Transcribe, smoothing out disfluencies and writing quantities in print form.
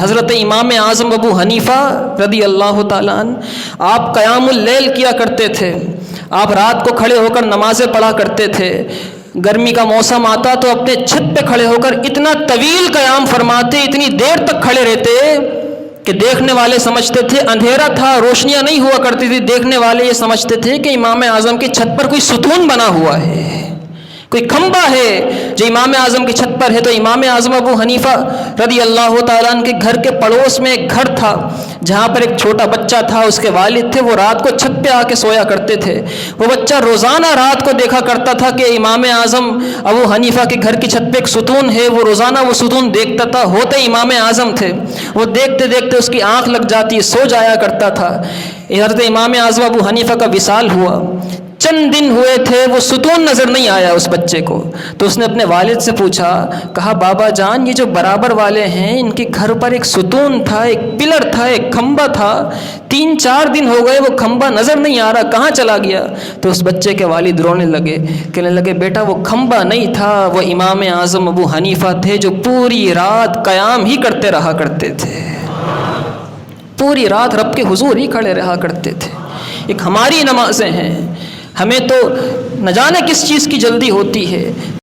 حضرت امام اعظم ابو حنیفہ رضی اللہ تعالیٰ عنہ آپ قیام اللیل کیا کرتے تھے. آپ رات کو کھڑے ہو کر نمازیں پڑھا کرتے تھے. گرمی کا موسم آتا تو اپنے چھت پہ کھڑے ہو کر اتنا طویل قیام فرماتے, اتنی دیر تک کھڑے رہتے کہ دیکھنے والے سمجھتے تھے اندھیرا تھا, روشنیاں نہیں ہوا کرتی تھی. دیکھنے والے یہ سمجھتے تھے کہ امام اعظم کی چھت پر کوئی ستون بنا ہوا ہے, کوئی کھمبا ہے جو امام اعظم کی چھت پر ہے. تو امام اعظم ابو حنیفہ رضی اللہ تعالیٰ عنہ کے گھر کے پڑوس میں ایک گھر تھا جہاں پر ایک چھوٹا بچہ تھا, اس کے والد تھے, وہ رات کو چھت پہ آ کے سویا کرتے تھے. وہ بچہ روزانہ رات کو دیکھا کرتا تھا کہ امام اعظم ابو حنیفہ کے گھر کی چھت پہ ایک ستون ہے. وہ روزانہ وہ ستون دیکھتا تھا, ہوتے امام اعظم تھے. وہ دیکھتے دیکھتے اس کی آنکھ لگ جاتی, سو جایا کرتا تھا. حضرت امام اعظم ابو حنیفہ کا وصال ہوا, چند دن ہوئے تھے, وہ ستون نظر نہیں آیا اس بچے کو. تو اس نے اپنے والد سے پوچھا, کہا بابا جان یہ جو برابر والے ہیں ان کے گھر پر ایک ستون تھا, ایک پلر تھا, ایک کھمبا تھا, 3-4 دن ہو گئے وہ کھمبا نظر نہیں آ رہا, کہاں چلا گیا؟ تو اس بچے کے والد رونے لگے, کہنے لگے بیٹا وہ کھمبا نہیں تھا, وہ امام اعظم ابو حنیفہ تھے جو پوری رات قیام ہی کرتے رہا کرتے تھے, پوری رات رب کے حضور ہی کھڑے رہا کرتے تھے. ایک ہماری نمازیں ہیں, ہمیں تو نہ جانے کس چیز کی جلدی ہوتی ہے.